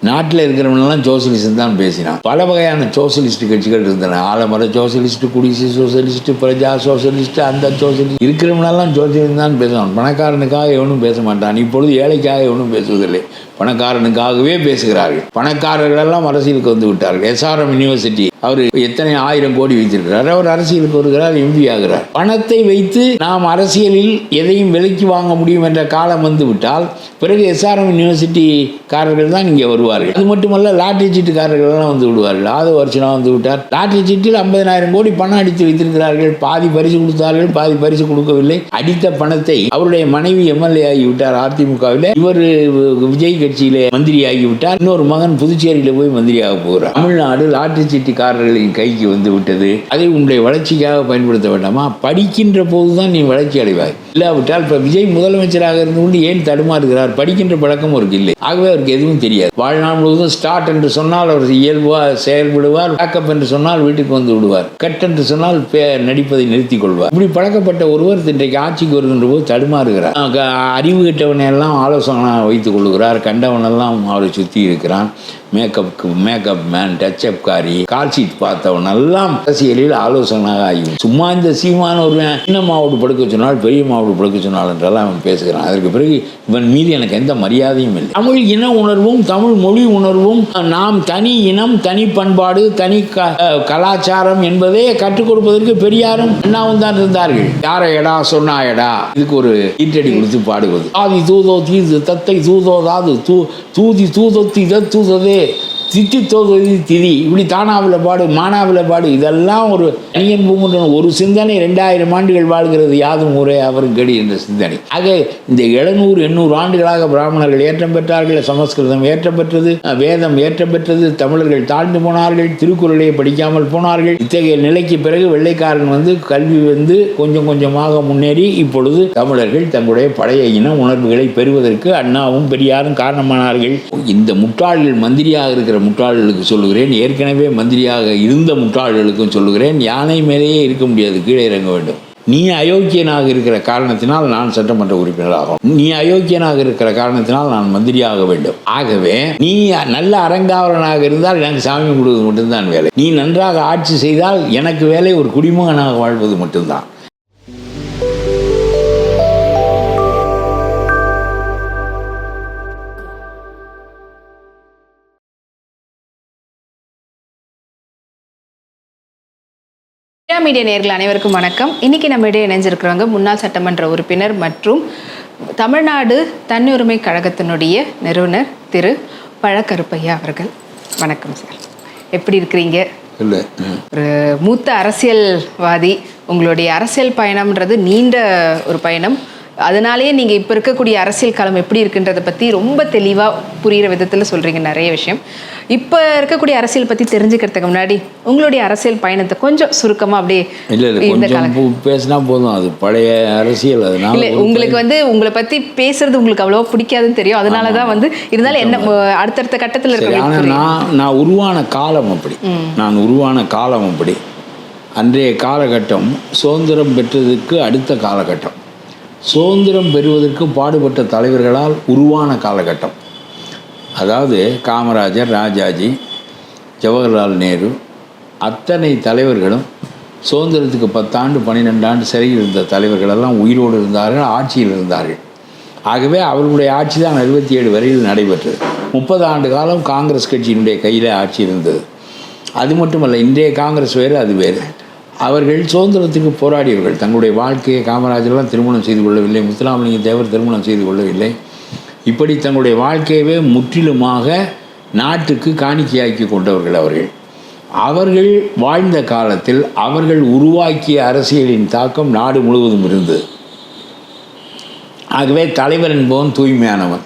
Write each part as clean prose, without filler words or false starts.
நாட்டில் இருக்கிறவங்கெல்லாம் சோசியலிசம் தான் பேசினான். பல வகையான சோசியலிஸ்ட் கட்சிகள் இருந்தன. ஆலமர சோசியலிஸ்ட், குடிசை சோசியலிஸ்ட், பிரஜா சோசியலிஸ்ட், அந்த சோசியலிஸ்ட். இருக்கிறவங்களெல்லாம் சோசியலிசம் தான் பேசுவான். பணக்காரனுக்காக எவனும் பேச மாட்டான். இப்பொழுது ஏழைக்காக எவனும் பேசுவதில்லை, பணக்காரனுக்காகவே பேசுகிறார்கள். பணக்காரர்களெல்லாம் அரசியலுக்கு வந்து விட்டார்கள். SRM யூனிவர்சிட்டி அவர் எத்தனை 1000 கோடி வைத்திருக்கிறார். அவர் அரசியலுக்கு வருகிறார், MP ஆகிறார். பணத்தை வைத்து நாம் அரசியலில் எதையும் விலைக்கு வாங்க முடியும் என்ற காலம் வந்து விட்டால் பிறகு SRM யூனிவர்சிட்டிக்காரர்கள் தான் இங்கே வருவார்கள். அது மட்டுமல்ல, லாட்டரி சீட்டுக்காரர்கள்லாம் வந்து விடுவார்கள். ஆதவ அர்ச்சனா வந்து விட்டார். லாட்டரி சீட்டில் 50,000 கோடி பணம் அடித்து வைத்திருக்கிறார்கள். பாதி பரிசு கொடுத்தார்கள், பாதி பரிசு கொடுக்கவில்லை. அடித்த பணத்தை அவருடைய மனைவி MLA ஆகிவிட்டார் அதிமுகவில். இவர் விஜய் கட்சியிலே மந்திரி ஆகிவிட்டார். இன்னொரு மகன் புதுச்சேரியில போய் மந்திரியாக போகிறார். தமிழ்நாடு லாட்டரி சீட்டுக்காரர்களின் கைக்கு வந்து விட்டது. அதை உங்களுடைய வளர்ச்சிக்காக பயன்படுத்த வேண்டாமா? படிக்கின்ற போதுதான் நீ வளர்ச்சி அடைவாய். இல்லாவிட்டால் இப்ப விஜய் முதலமைச்சராக இருந்து கொண்டு ஏன் தடுமாறுகிறார்? படிக்கின்ற பழக்கம் அவருக்கு இல்லை. ஆகவே அவருக்கு எதுவும் தெரியாது. வாழ்நாள் முழுவதும் ஸ்டார்ட் என்று சொன்னால் அவர் இயல்பா செயல்படுவார். பேக்கப் என்று சொன்னால் வீட்டுக்கு வந்து விடுவார். கட் என்று சொன்னால் நடிப்பதை நிறுத்திக் கொள்வார். இப்படி பழக்கப்பட்ட ஒருவர் இன்றைக்கு ஆட்சிக்கு வருகின்ற போது தடுமாறுகிறார். அறிவு கெட்டவனை எல்லாம் ஆலோசனை வைத்துக் கொள்கிறார். கண்டவனெல்லாம் அவரை சுற்றி இருக்கிறான். மேக்கப் மேன், டச்சப் காரி, கால் ஷீட் பார்த்தவன் எல்லாம் அரசியலில் ஆலோசனையாக ஆகும். சும்மா இந்த சீமான ஒரு சின்ன மாவட்ட படுக்க சொன்னால் பெரிய மாவட்ட படுக்க சொன்னால் என்றெல்லாம் அவன் பேசுகிறான். அதற்கு பிறகு இவன் மீது எனக்கு எந்த மரியாதையும் இல்லை. தமிழ் இன உணர்வும் தமிழ் மொழி உணர்வும் நாம் தனி இனம், தனி பண்பாடு, தனி கலாச்சாரம் என்பதை கற்றுக் கொடுப்பதற்கு பெரியாரும் அண்ணாவும் தான் இருந்தார்கள். யாரையடா சொன்னாயடா இதுக்கு ஒரு ஈட்டடி கொடுத்து பாடுவது. ஆதி தூதோ தீது தத்தை தூதோதாது தூதி தூதொத்தி தூததே தித்தி தோதி திதி, இப்படி தானாவில் பாடு, மானாவில் பாடு. இதெல்லாம் ஒரு தனியன் பூங்குன்ற ஒரு சிந்தனை 2000 ஆண்டுகள் வாழ்கிறது. யாதும் ஊரே அவரும் கடி என்ற சிந்தனை. ஆக இந்த 700-800 ஆண்டுகளாக பிராமணர்கள் ஏற்றம் பெற்றார்கள். சமஸ்கிருதம் ஏற்றம் பெற்றது, வேதம் ஏற்றம் பெற்றது. தமிழர்கள் தாழ்ந்து போனார்கள், திருக்குறளை படிக்காமல் போனார்கள். இத்தகைய நிலைக்கு பிறகு வெள்ளைக்காரன் வந்து கல்வி வந்து கொஞ்சம் கொஞ்சமாக முன்னேறி இப்பொழுது தமிழர்கள் தங்களுடைய பழைய இன உணர்வுகளை பெறுவதற்கு அண்ணாவும் பெரியாரும் காரணமானார்கள். இந்த முட்டாள்கள் மந்திரியாக இருக்கிற முட்டாள்களுக்கு சொல்லுகிறேன், ஏற்கனவே மந்திரியாக இருந்த முட்டாள்களுக்கும் சொல்லுகிறேன், யானை மேலேயே இருக்க முடியாது, கீழே இறங்க வேண்டும். நீ அயோக்கியனாக இருக்கிற காரணத்தினால் நான் சட்டமன்ற உறுப்பினராகும், நீ அயோக்கியனாக இருக்கிற காரணத்தினால் நான் மந்திரியாக வேண்டும். ஆகவே நீ நல்ல அரங்காவலனாக இருந்தால் எனக்கு சாமி கொடுவது மட்டும்தான் வேலை. நீ நன்றாக ஆட்சி செய்தால் எனக்கு வேலை ஒரு குடிமகனாக வாழ்வது மட்டும்தான். மீடியா நேயர்கள் அனைவருக்கும் வணக்கம். இன்னைக்கு நம்ம இடையே இணைஞ்சிருக்கிறவங்க முன்னாள் சட்டமன்ற உறுப்பினர் மற்றும் தமிழ்நாடு தன்னுரிமை கழகத்தினுடைய நிறுவனர் திரு பழக்கருப்பையா அவர்கள். வணக்கம் சார், எப்படி இருக்கிறீங்க? ஒரு மூத்த அரசியல்வாதி, உங்களுடைய அரசியல் பயணம்ன்றது நீண்ட ஒரு பயணம். அதனாலேயே நீங்கள் இப்போ இருக்கக்கூடிய அரசியல் களம் எப்படி இருக்குன்றதை பற்றி ரொம்ப தெளிவாக புரிகிற விதத்தில் சொல்கிறீங்க நிறைய விஷயம். இப்போ இருக்கக்கூடிய அரசியல் பற்றி தெரிஞ்சுக்கிறதுக்கு முன்னாடி உங்களுடைய அரசியல் பயணத்தை கொஞ்சம் சுருக்கமாக அப்படியே இந்த காலம் பேசினா போதும், அது பழைய அரசியல். அதனால இல்லை, உங்களுக்கு வந்து உங்களை பற்றி பேசுறது உங்களுக்கு அவ்வளோவா பிடிக்காதுன்னு தெரியும். அதனால தான் வந்து இருந்தாலும் என்ன அடுத்தடுத்த கட்டத்தில் இருக்க நான் உருவான காலம் அப்படி, நான் உருவான காலம் அப்படி. அன்றைய காலகட்டம் சுதந்திரம் பெற்றதுக்கு அடுத்த காலகட்டம், சுதந்திரம் பெறுவதற்கு பாடுபட்ட தலைவர்களால் உருவான காலகட்டம். அதாவது காமராஜர், ராஜாஜி, ஜவஹர்லால் நேரு, அத்தனை தலைவர்களும் சுதந்திரத்துக்கு 10 ஆண்டு 12 ஆண்டு சிறையில் இருந்த தலைவர்களெல்லாம் உயிரோடு இருந்தார்கள், ஆட்சியில் இருந்தார்கள். ஆகவே அவர்களுடைய ஆட்சி தான் 67 வரையில் நடைபெற்றது. 30 ஆண்டு காலம் காங்கிரஸ் கட்சியினுடைய கையில் ஆட்சி இருந்தது. அது மட்டுமல்ல, இன்றைய காங்கிரஸ் வேறு, அது வேறு. அவர்கள் சுதந்திரத்துக்கு போராடியவர்கள். தங்களுடைய வாழ்க்கையை காமராஜர்லாம் திருமணம் செய்து கொள்ளவில்லை, முத்துராமலிங்க தேவர் திருமணம் செய்து கொள்ளவில்லை. இப்படி தங்களுடைய வாழ்க்கையவே முற்றிலுமாக நாட்டுக்கு காணிக்கையாக்கி கொண்டவர்கள் அவர்கள். அவர்கள் வாழ்ந்த காலத்தில் அவர்கள் உருவாக்கிய அரசியலின் தாக்கம் நாடு முழுவதும் இருந்தது. ஆகவே தலைவர் என்பவன் தூய்மையானவன்.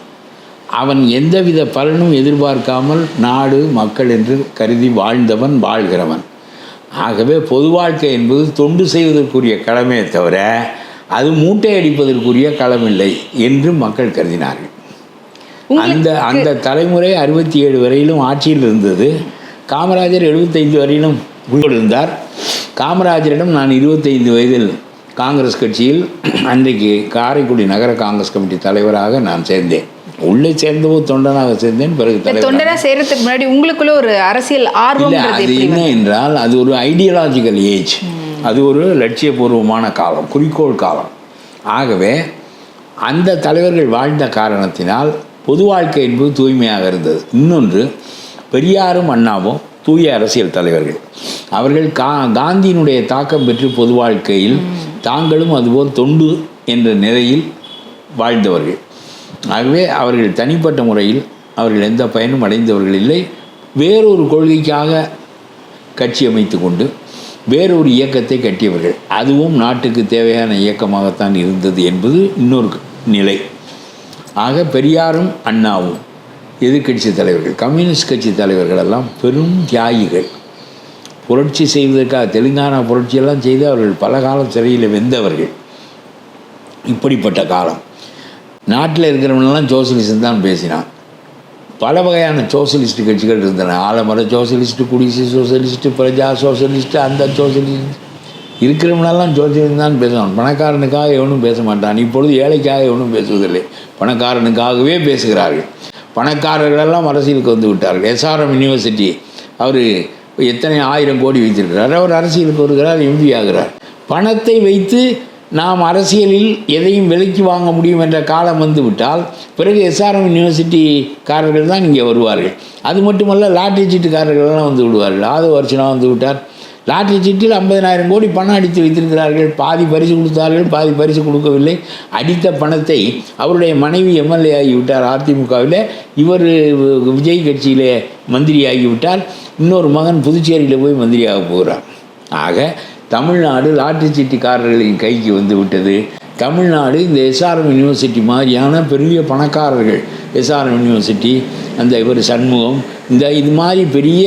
அவன் எந்தவித பலனும் எதிர்பார்க்காமல் நாடு மக்கள் என்று கருதி வாழ்ந்தவன், வாழ்கிறவன். ஆகவே பொது வாழ்க்கை என்பது தொண்டு செய்வதற்குரிய கடமையை தவிர அது மூட்டை அடிப்பதற்குரிய களமில்லை என்று மக்கள் கருதினார்கள். அந்த தலைமுறை 67 வரையிலும் ஆட்சியில் இருந்தது. காமராஜர் 75 வரையிலும் இருந்தார். காமராஜரிடம் நான் 25 வயதில் காங்கிரஸ் கட்சியில் அன்றைக்கு காரைக்குடி நகர காங்கிரஸ் கமிட்டி தலைவராக நான் சேர்ந்தேன். உள்ளே சேர்ந்தபோது தொண்டனாக சேர்ந்தேன். பிறகு தொண்டனா சேர்றதுக்கு முன்னாடி உங்களுக்குள்ள ஒரு அரசியல் ஆர்வம் அது என்ன என்றால், அது ஒரு ஐடியாலஜிக்கல் ஏஜ், அது ஒரு லட்சியபூர்வமான காலம், குறிக்கோள் காலம். ஆகவே அந்த தலைவர்கள் வாழ்ந்த காரணத்தினால் பொது வாழ்க்கை என்பது தூய்மையாக இருந்தது. இன்னொன்று, பெரியாரும் அண்ணாவும் தூய அரசியல் தலைவர்கள். அவர்கள் காந்தியினுடைய தாக்கம் பெற்று பொது வாழ்க்கையில் தாங்களும் அதுபோல் தொண்டு என்ற நிலையில் வாழ்ந்தவர்கள். ஆகவே அவர்கள் தனிப்பட்ட முறையில் அவர்கள் எந்த பயனும் அடைந்தவர்கள் இல்லை. வேறொரு கொள்கைக்காக கட்சி அமைத்து கொண்டு வேறொரு இயக்கத்தை கட்டியவர்கள். அதுவும் நாட்டுக்கு தேவையான இயக்கமாகத்தான் இருந்தது என்பது இன்னொரு நிலை. ஆக பெரியாரும் அண்ணாவும் எதிர்கட்சி தலைவர்கள், கம்யூனிஸ்ட் கட்சி தலைவர்கள் எல்லாம் பெரும் தியாகிகள். புரட்சி செய்வதற்காக தெலுங்கானா புரட்சியெல்லாம் செய்து அவர்கள் பல காலம் சிறையில் வெந்தவர்கள். இப்படிப்பட்ட காலம். நாட்டில் இருக்கிறவனெல்லாம் சோசியலிசம் தான் பேசினான். பல வகையான சோசியலிஸ்ட் கட்சிகள் இருந்தன. ஆலமர சோசியலிஸ்ட்டு, குடிசை சோசியலிஸ்ட்டு, பிரஜா சோசியலிஸ்ட்டு, அந்த சோசியலிஸ்ட். இருக்கிறவனெல்லாம் சோசியலிசம் தான் பேசுவான். பணக்காரனுக்காக எவனும் பேச மாட்டான். இப்பொழுது ஏழைக்காக எவனும் பேசுவதில்லை, பணக்காரனுக்காகவே பேசுகிறார்கள். பணக்காரர்களெல்லாம் அரசியலுக்கு வந்து விட்டார்கள். SRM யூனிவர்சிட்டி அவர் எத்தனை 1000 கோடி வைத்திருக்கிறார். அவர் அரசியலுக்கு வருகிறார், MP ஆகிறார். பணத்தை வைத்து நாம் அரசியலில் எதையும் விலைக்கு வாங்க முடியும் என்ற காலம் வந்து விட்டால் பிறகு SRM யூனிவர்சிட்டிக்காரர்கள் தான் இங்கே வருவார்கள். அது மட்டுமல்ல, லாட்டரி சீட்டுக்காரர்கள்லாம் வந்து விடுவார்கள். வருஷனா வந்து விட்டார். லாட்டரி சீட்டில் 50,000 கோடி பணம் அடித்து வைத்திருக்கிறார்கள். பாதி பரிசு கொடுத்தார்கள், பாதி பரிசு கொடுக்கவில்லை. அடித்த பணத்தை அவருடைய மனைவி MLA ஆகிவிட்டார் அதிமுகவில். இவர் விஜய் கட்சியிலே மந்திரி ஆகிவிட்டார். இன்னொரு மகன் புதுச்சேரியில் போய் மந்திரியாக போகிறார். ஆக தமிழ்நாடு லாட்டரி சீட்டுக்காரர்களின் கைக்கு வந்து விட்டது. தமிழ்நாடு இந்த SRM யூனிவர்சிட்டி மாதிரியான பெரிய பணக்காரர்கள், SRM யூனிவர்சிட்டி, அந்த இவர் சண்முகம், இது மாதிரி பெரிய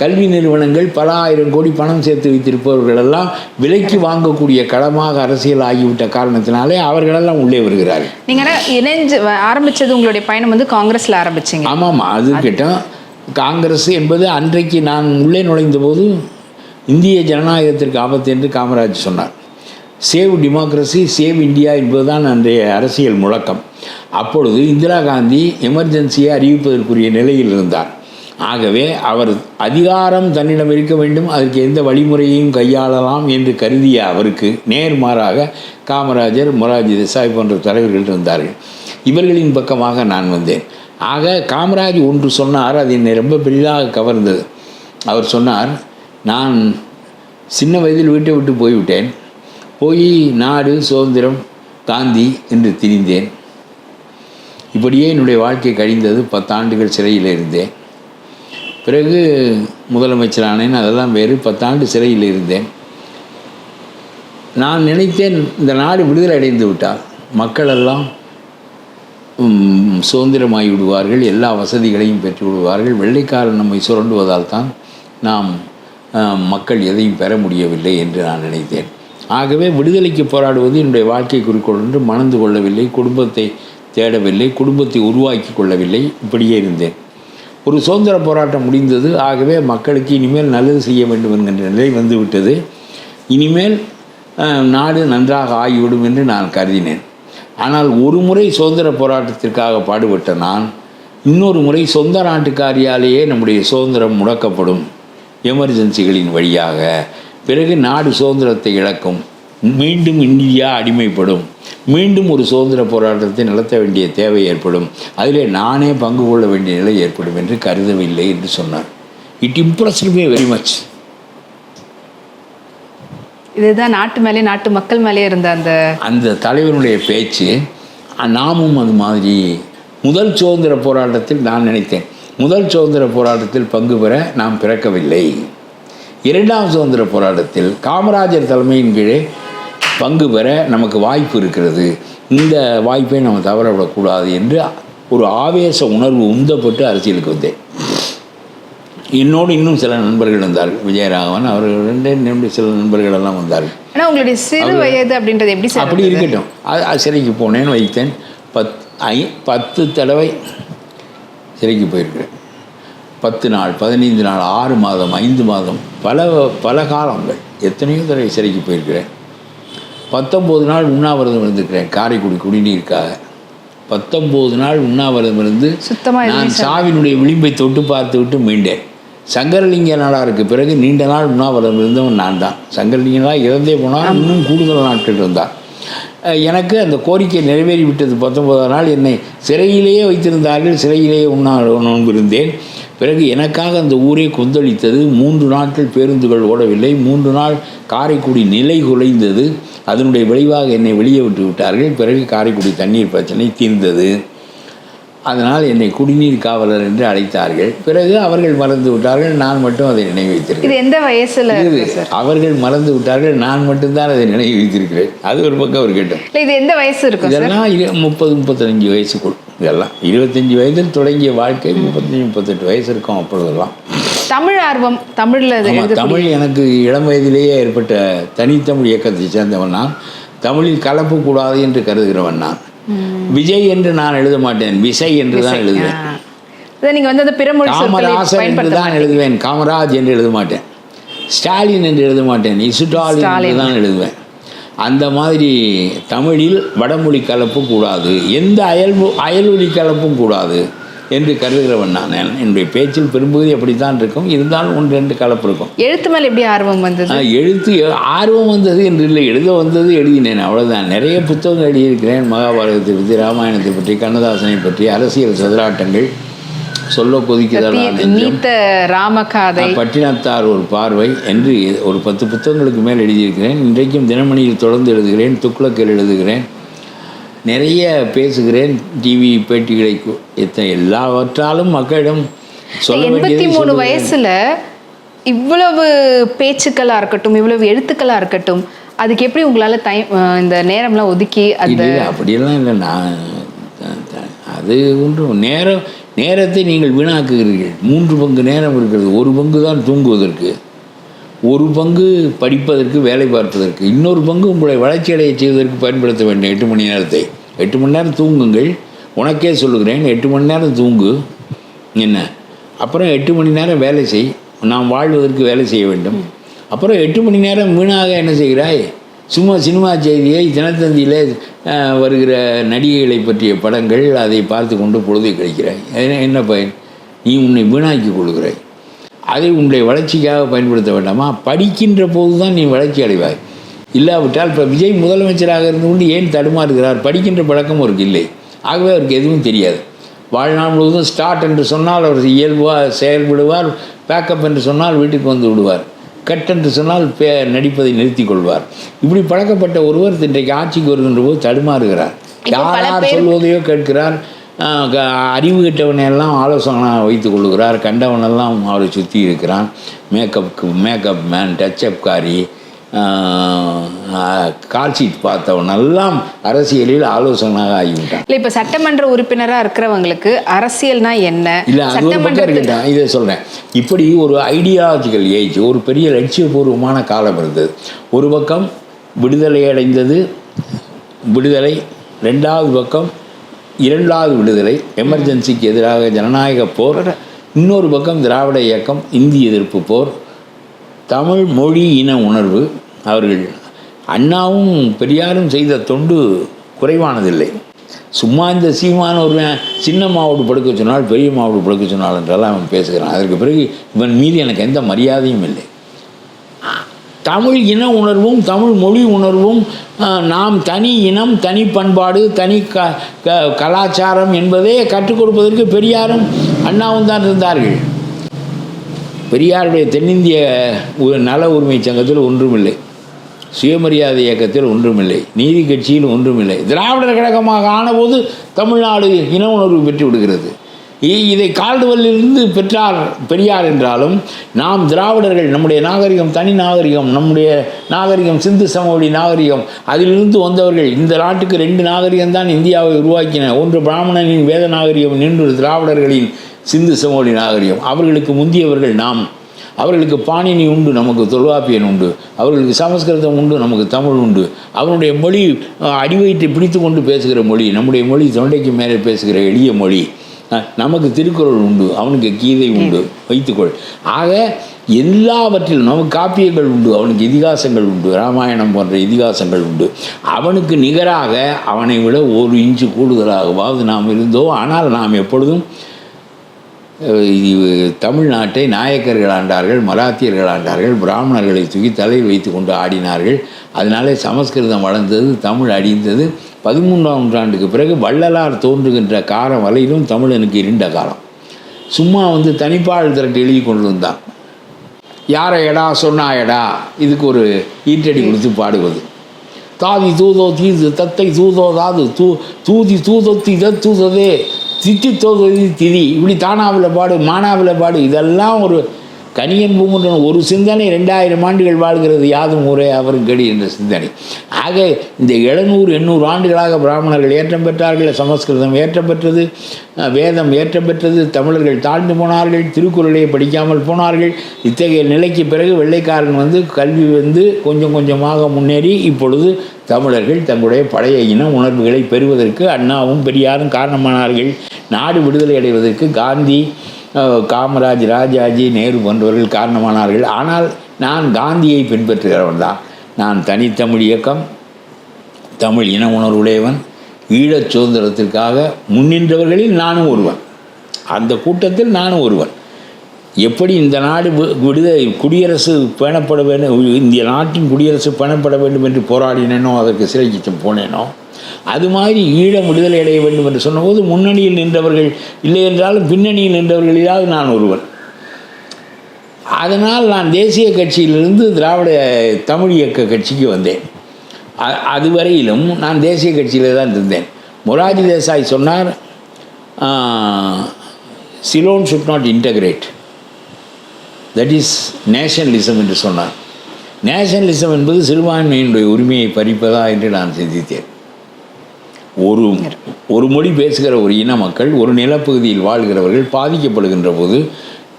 கல்வி நிறுவனங்கள் பல 1000 கோடி பணம் சேர்த்து வைத்திருப்பவர்களெல்லாம் விலைக்கு வாங்கக்கூடிய களமாக அரசியல் ஆகிவிட்ட காரணத்தினாலே அவர்களெல்லாம் உள்ளே வருகிறார்கள். நீங்கள் இணைஞ்சு ஆரம்பித்தது உங்களுடைய பயணம் வந்து காங்கிரஸில் ஆரம்பிச்சிங்க? ஆமாம், அது கேட்டால் காங்கிரஸ் என்பது அன்றைக்கு நான் உள்ளே நுழைந்த போது இந்திய ஜனநாயகத்திற்கு ஆபத்து என்று காமராஜ் சொன்னார். சேவ் டெமோக்ரஸி, சேவ் இந்தியா என்பதுதான் அன்றைய அரசியல் முழக்கம். அப்பொழுது இந்திரா காந்தி எமர்ஜென்சியை அறிவிப்பதற்குரிய நிலையில் இருந்தார். ஆகவே அவர் அதிகாரம் தன்னிடம் இருக்க வேண்டும், அதற்கு எந்த வழிமுறையையும் கையாளலாம் என்று கருதிய அவருக்கு நேர்மாறாக காமராஜர், மொரார்ஜி தேசாய் போன்ற தலைவர்கள் இருந்தார்கள். இவர்களின் பக்கமாக நான் வந்தேன். ஆக காமராஜ் ஒன்று சொன்னார், அது என்னை ரொம்ப பெரிதாக கவர்ந்தது. அவர் சொன்னார், நான் சின்ன வயதில் வீட்டை விட்டு போய்விட்டேன். போய் நாடு, சுதந்திரம், காந்தி என்று திரிந்தேன். இப்படியே என்னுடைய வாழ்க்கை கழிந்தது. 10 ஆண்டுகள் சிறையில் இருந்தேன். பிறகு முதலமைச்சரானேன், அதெல்லாம் வேறு. 10 ஆண்டு சிறையில் இருந்தேன். நான் நினைத்தேன், இந்த நாடு விடுதலை அடைந்து விட்டால் மக்களெல்லாம் சுதந்திரமாகி விடுவார்கள், எல்லா வசதிகளையும் பெற்று விடுவார்கள். வெள்ளைக்காரன் நம்மை சுரண்டுவதால் தான் நாம் மக்கள் எதையும் பெற முடியவில்லை என்று நான் நினைத்தேன். ஆகவே விடுதலைக்கு போராடுவது என்னுடைய வாழ்க்கை குறிக்கோள் என்று மணந்து கொள்ளவில்லை, குடும்பத்தை தேடவில்லை, குடும்பத்தை உருவாக்கி கொள்ளவில்லை. இப்படியே இருந்தேன். ஒரு சுதந்திர போராட்டம் முடிந்தது. ஆகவே மக்களுக்கு இனிமேல் நல்லது செய்ய வேண்டும் என்கின்ற நிலை வந்துவிட்டது. இனிமேல் நாடு நன்றாக ஆகிவிடும் என்று நான் கருதினேன். ஆனால் ஒரு முறை சுதந்திர போராட்டத்திற்காக பாடுபட்ட நான் இன்னொரு முறை சொந்த நாட்டுக்காரியாலேயே நம்முடைய சுதந்திரம் முடக்கப்படும், எமர்ஜென்சிகளின் வழியாக. பிறகு நாடு சுதந்திரத்தை இழக்கும், மீண்டும் இந்தியா அடிமைப்படும், மீண்டும் ஒரு சுதந்திர போராட்டத்தை நடத்த வேண்டிய தேவை ஏற்படும், அதிலே நானே பங்கு கொள்ள வேண்டிய நிலை ஏற்படும் என்று கருதவில்லை என்று சொன்னார். It impressed me very much. இதுதான் நாட்டு மேலே, நாட்டு மக்கள் மேலே இருந்த அந்த தலைவனுடைய பேச்சு. நாமும் அது மாதிரி முதல் சுதந்திர போராட்டத்தில் நான் நினைத்தேன், முதல் சுதந்திர போராட்டத்தில் பங்கு பெற நாம் பிறக்கவில்லை. 2ஆம் சுதந்திர போராட்டத்தில் காமராஜர் தலைமையின் கீழே பங்கு பெற நமக்கு வாய்ப்பு இருக்கிறது, இந்த வாய்ப்பை நம்ம தவறவிடக்கூடாது என்று ஒரு ஆவேச உணர்வு உந்தப்பட்டு அரசியலுக்கு வந்தேன். என்னோடு இன்னும் சில நண்பர்கள் வந்தார்கள், விஜயராகவன் அவர்கள், என்னுடைய சில நண்பர்கள் எல்லாம் வந்தார்கள். ஆனால் உங்களுடைய சிறு வயது அப்படின்றது எப்படி சார்? அப்படி இருக்கட்டும். அது சிறைக்கு போனேன்னு வைத்தேன். 10 தடவை சிறைக்கு போயிருக்கிறேன். 10 நாள், 15 நாள், 6 மாதம், 5 மாதம், பல காலங்கள், எத்தனையோ தடவை சிறைக்கு போயிருக்கிறேன். 19 நாள் உண்ணாவிரதம் இருந்திருக்கிறேன் காரைக்குடி குடிநீருக்காக. 19 நாள் உண்ணாவிரதம் இருந்து நான் சாவினுடைய விளிம்பை தொட்டு பார்த்து விட்டு மீண்டேன். சங்கரலிங்க நாடாருக்கு பிறகு நீண்ட நாள் உண்ணாவிரதம் இருந்தவன் நான் தான். சங்கரலிங்கனா இறந்தே போனால் இன்னும் கூடுதல் நாட்கள் இருந்தார். எனக்கு அந்த கோரிக்கை நிறைவேறிவிட்டது. 19ஆம் நாள் என்னை சிறையிலேயே வைத்திருந்தார்கள். சிறையிலேயே நோன்பு இருந்தேன். பிறகு எனக்காக அந்த ஊரே கொந்தளித்தது. 3 நாட்கள் பேருந்துகள் ஓடவில்லை. 3 நாள் காரைக்குடி நிலை குலைந்தது. அதனுடைய விளைவாக என்னை வெளியே விட்டு விட்டார்கள். பிறகு காரைக்குடி தண்ணீர் பிரச்சனை தீர்ந்தது. அதனால் என்னை குடிநீர் காவலர் என்று அழைத்தார்கள். பிறகு அவர்கள் மறந்து விட்டார்கள். நான் மட்டும் அதை நினைவு வைத்திருக்கிறேன். இது எந்த வயசுல? அவர்கள் மறந்து விட்டார்கள், நான் மட்டும்தான் அதை நினைவு வைத்திருக்கிறேன். அது ஒரு பக்கம் அவர் கேட்டோம். இது எந்த வயசு இருக்கும்? இதெல்லாம் 30-35 வயசுக்குள். இதெல்லாம் 25 வயதில் தொடங்கிய வாழ்க்கை 35-38 வயசு இருக்கும் அப்பொழுதெல்லாம். தமிழ் ஆர்வம், தமிழ் எனக்கு இளம் வயதிலேயே ஏற்பட்ட தனித்தமிழ் இயக்கத்தை சேர்ந்தவன் நான். தமிழில் கலப்பு கூடாது என்று கருதுகிறவன் நான். விஜய் என்று நான் எழுத மாட்டேன், விசை என்று தான் எழுதுவேன். காமராசர் என்று தான் எழுதுவேன், காமராஜ் என்று எழுத மாட்டேன். ஸ்டாலின் என்று எழுத மாட்டேன், இசுடாலின் என்று தான் எழுதுவேன். அந்த மாதிரி தமிழில் வடமொழி கலப்பு கூடாது, எந்த அயல்வொலி கலப்பும் கூடாது என்று கருதுகிறவன் நான். என்னுடைய பேச்சில் பெரும்பகுதி அப்படித்தான் இருக்கும். இருந்தாலும் 1-2 கலப்பு இருக்கும். எழுத்து மேலே எப்படி ஆர்வம் வந்தது? எழுத்து ஆர்வம் வந்தது என்று இல்லை, எழுத வந்தது, எழுதினேன், அவ்வளோதான். நிறைய புத்தகங்கள் எழுதியிருக்கிறேன். மகாபாரதத்தை பற்றி, ராமாயணத்தை பற்றி, கண்ணதாசனை பற்றி, அரசியல் சதுராட்டங்கள், சொல்ல கொதிக்குதல், ராமகாதை, பட்டினத்தார் ஒரு பார்வை என்று ஒரு 10 புத்தகங்களுக்கு மேல் எழுதியிருக்கிறேன். இன்றைக்கும் தினமணியில் தொடர்ந்து எழுதுகிறேன், துக்ளக்கில் எழுதுகிறேன், நிறைய பேசுகிறேன், டிவி பேட்டிகளை எல்லாவற்றாலும் மக்களிடம் சொல்ல வேண்டியது. 83 வயசுல இவ்வளவு பேச்சுக்களா இருக்கட்டும், இவ்வளவு எழுத்துக்களா இருக்கட்டும், அதுக்கு எப்படி உங்களால இந்த நேரம்லாம் ஒதுக்கி? அது அப்படியெல்லாம் இல்லை. நான் அது ஒன்றும் நேரத்தை நீங்கள் வீணாக்குகிறீர்கள். 3 பங்கு நேரம் இருக்கிறது. 1 பங்கு தான் தூங்குவதற்கு, 1 பங்கு படிப்பதற்கு, வேலை பார்ப்பதற்கு, இன்னொரு பங்கு உங்களை வளர்ச்சி அடைய செய்வதற்கு பயன்படுத்த வேண்டும். 8 மணி நேரத்தை 8 மணி நேரம் தூங்குங்கள். உனக்கே சொல்லுகிறேன், 8 மணி நேரம் தூங்கு என்ன, அப்புறம் 8 மணி நேரம் வேலை செய். நாம் வாழ்வதற்கு வேலை செய்ய வேண்டும். அப்புறம் 8 மணி நேரம் வீணாக என்ன செய்கிறாய்? சும்மா சினிமா செய்தியை, தினத்தந்தியில் வருகிற நடிகைகளை பற்றிய படங்கள், அதை பார்த்து கொண்டு பொழுதை கழிக்கிறாய். என்ன பயன்? நீ உன்னை வீணாக்கி கொள்கிறாய். அதை உன்னுடைய வளர்ச்சிக்காக பயன்படுத்த வேண்டாமா? படிக்கின்ற போது தான் நீ வளர்ச்சி அடைவாய். இல்லாவிட்டால் இப்போ விஜய் முதலமைச்சராக இருந்து கொண்டு ஏன் தடுமாறுகிறார்? படிக்கின்ற பழக்கம் அவருக்கு இல்லை. ஆகவே அவருக்கு எதுவும் தெரியாது. வாழ்நாள் முழுவதும் ஸ்டார்ட் என்று சொன்னால் அவர் இயல்பாக செயல்படுவார், பேக்கப் என்று சொன்னால் வீட்டுக்கு வந்து விடுவார், கட் என்று சொன்னால் நடிப்பதை நிறுத்தி கொள்வார். இப்படி பழக்கப்பட்ட ஒருவர் இன்றைக்கு ஆட்சிக்கு வருகின்ற போது தடுமாறுகிறார். யார் சொல்வதையோ கேட்கிறார். அறிவு கெட்டவனையெல்லாம் ஆலோசனை வைத்துக் கொள்கிறார். கண்டவனெல்லாம் அவரை சுற்றி இருக்கிறான். மேக்கப் மேன், டச்சப்காரி, கால்ஷீட் பார்த்தவனெல்லாம் அரசியலில் ஆலோசனையாக ஆகிவிட்டான். இல்லை, இப்போ சட்டமன்ற உறுப்பினராக இருக்கிறவங்களுக்கு அரசியல்னா என்ன? இல்லை, அது ஒரு பக்கம் இருக்கட்டும். இதை சொல்கிறேன். இப்படி ஒரு ஐடியாலஜிக்கல் ஏஜ், ஒரு பெரிய லட்சியபூர்வமான காலம் இருந்தது. ஒரு பக்கம் விடுதலை அடைந்தது, விடுதலை. 2வது பக்கம் 2வது விடுதலை, எமர்ஜென்சிக்கு எதிராக ஜனநாயக போர். இன்னொரு பக்கம் திராவிட இயக்கம், இந்தி எதிர்ப்பு போர், தமிழ் மொழி இன உணர்வு. அவர்கள் அண்ணாவும் பெரியாரும் செய்த தொண்டு குறைவானதில்லை. சும்மா இந்த சீமான ஒரு சின்ன மாவோடு படுக்க சொன்னால், பெரிய மாவோடு படுக்க சொன்னால் என்றெல்லாம் அவன் பேசுகிறான். அதற்கு பிறகு இவன் மீது எனக்கு எந்த மரியாதையும் இல்லை. தமிழ் இன உணர்வும் தமிழ் மொழி உணர்வும், நாம் தனி இனம், தனி பண்பாடு, தனி கலாச்சாரம் என்பதை கற்றுக் கொடுப்பதற்கு பெரியாரும் அண்ணாவும் தான் இருந்தார்கள். பெரியாருடைய தென்னிந்திய நல உரிமை சங்கத்தில் ஒன்றுமில்லை, சுயமரியாதை இயக்கத்தில் ஒன்றுமில்லை, நீதி கட்சியில் ஒன்றுமில்லை. திராவிடர் கழகமாக ஆனபோது தமிழ்நாடு இன உணர்வு பெற்று விடுகிறது. இதை கால்டுவெல்லிருந்து பெற்றார் பெரியார் என்றாலும், நாம் திராவிடர்கள், நம்முடைய நாகரிகம் தனி நாகரிகம், நம்முடைய நாகரிகம் சிந்து சமவெளி நாகரிகம், அதிலிருந்து வந்தவர்கள். இந்த நாட்டுக்கு 2 நாகரிகம் தான் இந்தியாவை உருவாக்கின. ஒன்று பிராமணனின் வேத நாகரிகம், இன்னொரு திராவிடர்களின் சிந்து சமவெளி நாகரிகம். அவர்களுக்கு முந்தியவர்கள் நாம். அவர்களுக்கு பாணினி உண்டு, நமக்கு தொல்காப்பியன் உண்டு. அவர்களுக்கு சமஸ்கிருதம் உண்டு, நமக்கு தமிழ் உண்டு. அவனுடைய மொழி அடிவயிற்றை பிடித்து கொண்டு பேசுகிற மொழி. நம்முடைய மொழி தொண்டைக்கு மேலே பேசுகிற எளிய மொழி. நமக்கு திருக்குறள் உண்டு, அவனுக்கு கீதை உண்டு, வைத்துக்கொள். ஆக எல்லாவற்றிலும் நமக்கு காப்பியங்கள் உண்டு, அவனுக்கு இதிகாசங்கள் உண்டு, ராமாயணம் போன்ற இதிகாசங்கள் உண்டு. அவனுக்கு நிகராக அவனை விட 1 இன்ச்சு கூடுதலாகவாவது நாம் இருந்தோம். ஆனால் நாம் எப்பொழுதும் தமிழ்நாட்டை நாயக்கர்கள் ஆண்டார்கள், மராத்தியர்கள் ஆண்டார்கள், பிராமணர்களை தூக்கி தலையில் வைத்து கொண்டு ஆடினார்கள். அதனாலே சமஸ்கிருதம் வளர்ந்தது, தமிழ் அடிந்தது. 13ஆம் நூற்றாண்டுக்கு பிறகு வள்ளலார் தோன்றுகின்ற காலம் வரையிலும் தமிழனுக்கு இருண்ட காலம். சும்மா தனிப்பாள் திரட்டு எழுதி கொண்டு வந்தான். யாரை எடா சொன்னாயடா, இதுக்கு ஒரு ஈட்டடி கொடுத்து பாடுவது. தாதி தூதோ தீது தத்தை தூதோ தாது தூதி தூதொத்தி தூததே தித்தி தோதி திதி, இப்படி தானாவில் பாடு, மானாவில் பாடு. இதெல்லாம் ஒரு கனியன் பூங்குன்ற ஒரு சிந்தனை 2000 ஆண்டுகள் வாழ்கிறது. யாதும் ஊரே அவரும் கடி என்ற சிந்தனை. ஆக இந்த 700-800 ஆண்டுகளாக பிராமணர்கள் ஏற்றம் பெற்றார்கள், சமஸ்கிருதம் ஏற்றம் பெற்றது, வேதம் ஏற்றம் பெற்றது, தமிழர்கள் தாழ்ந்து போனார்கள், திருக்குறளை படிக்காமல் போனார்கள். இத்தகைய நிலைக்கு பிறகு வெள்ளைக்காரன் கல்வி கொஞ்சம் கொஞ்சமாக முன்னேறி இப்பொழுது தமிழர்கள் தங்களுடைய பழைய இன உணர்வுகளை பெறுவதற்கு அண்ணாவும் பெரியாரும் காரணமானார்கள். நாடு விடுதலை அடைவதற்கு காந்தி, காமராஜ், ராஜாஜி, நேரு போன்றவர்கள் காரணமானார்கள். ஆனால் நான் காந்தியை பின்பற்றுகிறவன் தான். நான் தனித்தமிழ் இயக்கம், தமிழ் இன உணர்வுடையவன், ஈழச் சுதந்திரத்திற்காக முன்னின்றவர்களில் நானும் ஒருவன். அந்த கூட்டத்தில் நானும் ஒருவன். எப்படி இந்த நாடு குடியரசு பேணப்பட வேண்டும், இந்திய நாட்டின் குடியரசு பேணப்பட வேண்டும் என்று போராடினேனோ, அதற்கு சிறைக்கு போனேனோ, அது மாதிரி ஈழம் விடுதலை அடைய வேண்டும் என்று சொன்னபோது முன்னணியில் நின்றவர்கள் இல்லை என்றாலும் பின்னணியில் நின்றவர்களிலாவது நான் ஒருவன். அதனால் நான் தேசிய கட்சியிலிருந்து திராவிட தமிழ் இயக்க கட்சிக்கு வந்தேன். அதுவரையிலும் நான் தேசிய கட்சியில் தான் இருந்தேன். மொரார்ஜி தேசாய் சொன்னார், Ceylon should not integrate, that is nationalism என்று சொன்னார். நேஷனலிசம் என்பது சிறுபான்மையினுடைய உரிமையை பறிப்பதா என்று நான் சிந்தித்தேன். ஒரு மொழி பேசுகிற ஒரு இன மக்கள், ஒரு நிலப்பகுதியில் வாழ்கிறவர்கள் பாதிக்கப்படுகின்ற போது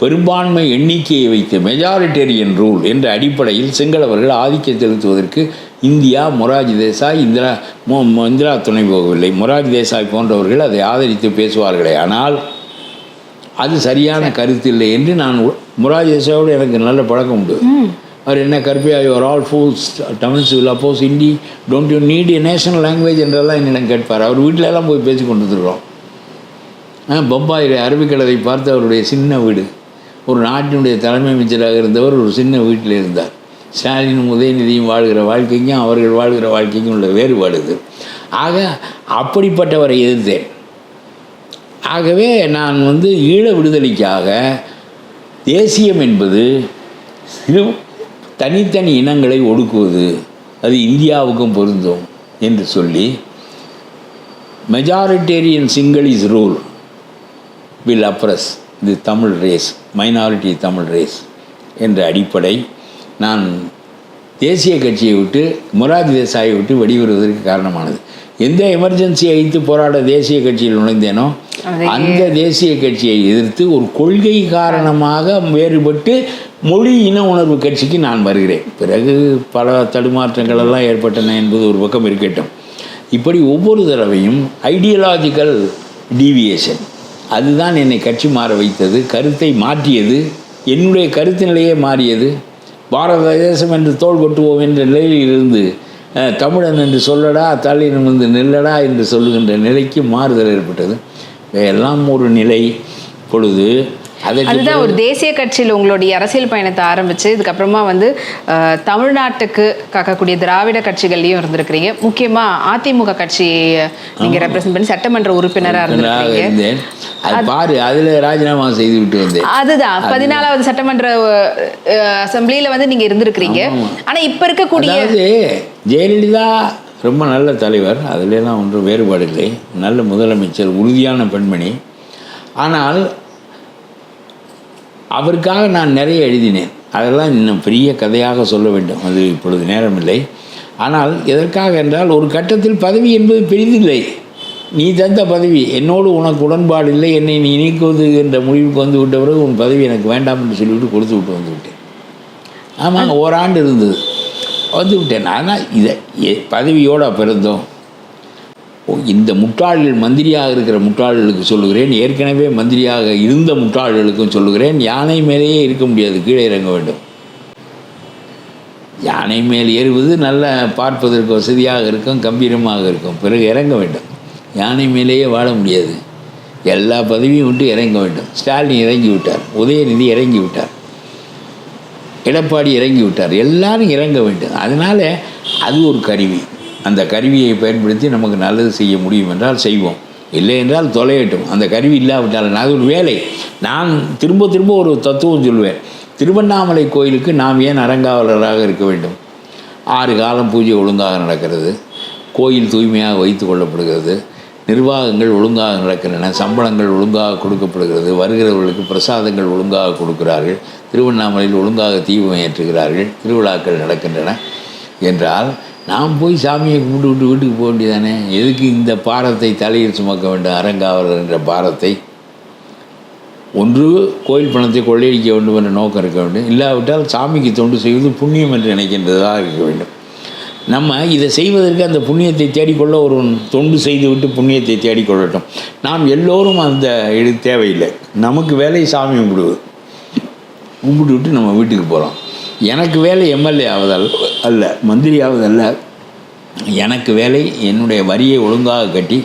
பெரும்பான்மை எண்ணிக்கையை வைத்து மெஜாரிட்டேரியன் ரூல் என்ற அடிப்படையில் சிங்களவர்கள் ஆதிக்கம் செலுத்துவதற்கு இந்தியா, மொரார்ஜி தேசாய், இந்திரா துணை போகவில்லை. மொரார்ஜி தேசாய் போன்றவர்கள் அதை ஆதரித்து பேசுவார்களே, ஆனால் அது சரியான கருத்து இல்லை என்று நான் மொரார்ஜி தேசாயோடு எனக்கு நல்ல பழக்கம் உண்டு. அவர் என்ன கருப்பியா, your all fools, Tamils will oppose Hindi, don't you need a national language என்றெல்லாம் என்னிடம் கேட்பார். அவர் வீட்டிலெல்லாம் போய் பேசி கொண்டு வந்துருக்கிறோம். பம்பாயில் அரபிக்கடலை பார்த்து அவருடைய சின்ன வீடு, ஒரு நாட்டினுடைய தலைமை அமைச்சராக இருந்தவர் ஒரு சின்ன வீட்டில் இருந்தார். ஸ்டாலினும் உதயநிதியும் வாழ்கிற வாழ்க்கைக்கும் அவர்கள் வாழ்கிற வாழ்க்கைக்கும் உள்ள வேறுபாடு இது. ஆக அப்படிப்பட்டவரை எதிர்த்தேன். ஆகவே நான் ஈழ விடுதலைக்காக தேசியம் என்பது தனித்தனி இனங்களை ஒடுக்குவது, அது இந்தியாவுக்கும் பொருந்தும் என்று சொல்லி majoritarian single is rule will oppress the Tamil race, minority Tamil race என்ற அடிப்படை நான் தேசிய கட்சியை விட்டு மொரார்ஜி தேசாயை விட்டு வெளிவருவதற்கு காரணமானது. எந்த எமர்ஜென்சியை வைத்து போராட தேசிய கட்சியில் நுழைந்தேனோ அந்த தேசிய கட்சியை எதிர்த்து ஒரு கொள்கை காரணமாக வேறுபட்டு மொழி இன உணர்வு கட்சிக்கு நான் வருகிறேன். பிறகு பல தடுமாற்றங்கள் எல்லாம் ஏற்பட்டன என்பது ஒரு பக்கம் இருக்கட்டும். இப்படி ஒவ்வொரு தடவையும் ஐடியாலஜிக்கல் டீவியேஷன் அதுதான் என்னை கட்சி மாற வைத்தது, கருத்தை மாற்றியது, என்னுடைய கருத்து நிலையே மாறியது. பாரத தேசம் என்று தோள் கொட்டுவோம் என்ற நிலையில் இருந்து தமிழன் என்று சொல்லடா, தள்ளினம் நெல்லடா என்று சொல்லுகின்ற நிலைக்கு மாறுதல் ஏற்பட்டது. எல்லாம் ஒரு நிலை பொழுது அதுதான் ஒரு தேசிய கட்சியில் உங்களுடைய அரசியல் பயணத்தை ஆரம்பிச்சு இதுக்கப்புறமா தமிழ்நாட்டுக்கு காக்கக்கூடிய திராவிட கட்சிகள்லையும் இருந்திருக்கிறீங்க. முக்கியமா அதிமுக கட்சி நீங்க ரெப்ரசென்ட் பண்ணி சட்டமன்ற உறுப்பினராக இருந்திருக்கீங்க. பாரு, அதுல ராஜினாமா செய்து விட்டு வந்தேன். அதுதான் 14வது சட்டமன்ற அசம்பிளியில நீங்க இருந்திருக்கிறீங்க. ஆனா இப்ப இருக்கக்கூடிய ஜெயலலிதா ரொம்ப நல்ல தலைவர், அதுலாம் ஒன்றும் வேறுபாடு இல்லை. நல்ல முதலமைச்சர், உறுதியான பெண்மணி. ஆனால் அவருக்காக நான் நிறைய எழுதினேன். அதெல்லாம் இன்னும் பெரிய கதையாக சொல்ல வேண்டும், அது இப்பொழுது நேரமில்லை. ஆனால் எதற்காக என்றால், ஒரு கட்டத்தில் பதவி என்பது பெரிதில்லை. நீ தந்த பதவி, என்னோடு உனக்கு உடன்பாடு இல்லை, என்னை நீ நீக்குவது என்ற முடிவுக்கு வந்து விட்ட பிறகு உன் பதவி எனக்கு வேண்டாம் என்று சொல்லிவிட்டு கொடுத்து விட்டு வந்து விட்டேன். ஆமாங்க, ஓராண்டு இருந்தது, வந்து விட்டேன். ஆனால் இதை பதவியோடு பிறந்தோம். இந்த முட்டாள்கள் மந்திரியாக இருக்கிற முட்டாள்களுக்கு சொல்லுகிறேன், ஏற்கனவே மந்திரியாக இருந்த முட்டாள்களுக்கும் சொல்லுகிறேன், யானை மேலேயே இருக்க முடியாது, கீழே இறங்க வேண்டும். யானை மேல் ஏறுவது நல்ல பார்ப்பதற்கு வசதியாக இருக்கும், கம்பீரமாக இருக்கும், பிறகு இறங்க வேண்டும். யானை மேலேயே வாழ முடியாது, எல்லா பதவியும் விட்டு இறங்க வேண்டும். ஸ்டாலின் இறங்கி விட்டார், உதயநிதி இறங்கி விட்டார், எடப்பாடி இறங்கி விட்டார், எல்லாரும் இறங்க வேண்டும். அதனால் அது ஒரு கருவி. அந்த கருவியை பயன்படுத்தி நமக்கு நல்லது செய்ய முடியும் என்றால் செய்வோம், இல்லை என்றால் தொலையட்டும். அந்த கருவி இல்லாவிட்டால் அது ஒரு வேலை. நான் திரும்ப திரும்ப ஒரு தத்துவம் சொல்லுவேன். திருவண்ணாமலை கோயிலுக்கு நாம் ஏன் அறங்காவலராக இருக்க வேண்டும்? 6 காலம் பூஜை ஒழுங்காக நடக்கிறது, கோயில் தூய்மையாக வைத்து கொள்ளப்படுகிறது, நிர்வாகங்கள் ஒழுங்காக நடக்கின்றன, சம்பளங்கள் ஒழுங்காக கொடுக்கப்படுகிறது, வருகிறவர்களுக்கு பிரசாதங்கள் ஒழுங்காக கொடுக்கிறார்கள், திருவண்ணாமலையில் ஒழுங்காக தீபம் ஏற்றுகிறார்கள், திருவிழாக்கள் நடக்கின்றன என்றால் நாம் போய் சாமியை கும்பிட்டு விட்டு வீட்டுக்கு போக வேண்டியதானே? எதுக்கு இந்த பாரத்தை தலையில் சுமக்க வேண்டும்? அறங்காவலர் என்ற பாரத்தை ஒன்று கோயில் பணத்தை கொள்ளையடிக்க வேண்டும் என்ற நோக்கம் இருக்க வேண்டும், இல்லாவிட்டால் சாமிக்கு தொண்டு செய்வது புண்ணியம் என்று நினைக்கின்றதாக இருக்க வேண்டும். நம்ம இதை செய்வதற்கு அந்த புண்ணியத்தை தேடிக்கொள்ள ஒரு தொண்டு செய்துவிட்டு புண்ணியத்தை தேடிக்கொள்ளட்டும். நாம் எல்லோரும் அந்த இது தேவையில்லை. நமக்கு வேலை சாமி கும்பிட்டு விட்டு நம்ம வீட்டுக்கு போகிறோம். எனக்கு வேலை எம்எல்ஏ ஆவதால் அல்ல, மந்திரி ஆவதல்ல. எனக்கு வேலை என்னுடைய வரியை ஒழுங்காக கட்டி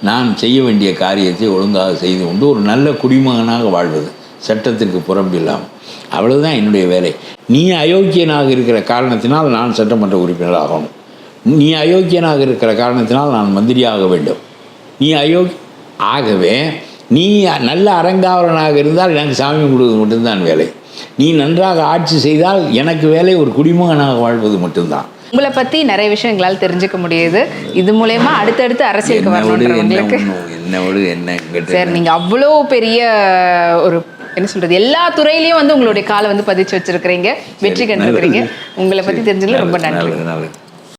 நான் செய்ய வேண்டிய காரியத்தை ஒழுங்காக செய்து கொண்டு ஒரு நல்ல குடிமகனாக வாழ்வது, சட்டத்திற்கு புறம்பில்லாமல். அவ்வளவுதான் என்னுடைய வேலை. நீ அயோக்கியனாக இருக்கிற காரணத்தினால் நான் சட்டமன்ற உறுப்பினர் ஆகணும், நீ அயோக்கியனாக இருக்கிற காரணத்தினால் நான் மந்திரியாக வேண்டும். நீ ஆகவே நீ நல்ல அறங்காவலனாக இருந்தால் எனக்கு சாமி கொடுவது மட்டும்தான் வேலை. நீ நன்றாக ஆட்சி செய்தால் எனக்கு வேலை ஒரு குடிமகனாக வாழ்வது மட்டும்தான். உங்களை பற்றி நிறைய விஷயங்களால் தெரிஞ்சுக்க முடியுது. இது மூலயமா அடுத்தடுத்து அரசியலுக்கு வரணுன்றவங்களுக்கு சார், நீங்கள் அவ்வளோ பெரிய ஒரு என்ன சொல்கிறது, எல்லா துறையிலையும் வந்து உங்களுடைய காலை வந்து பதிச்சு வச்சுருக்கிறீங்க, வெற்றி கண்டிருக்கிறீங்க. உங்களை பற்றி தெரிஞ்சதில் ரொம்ப நன்றி.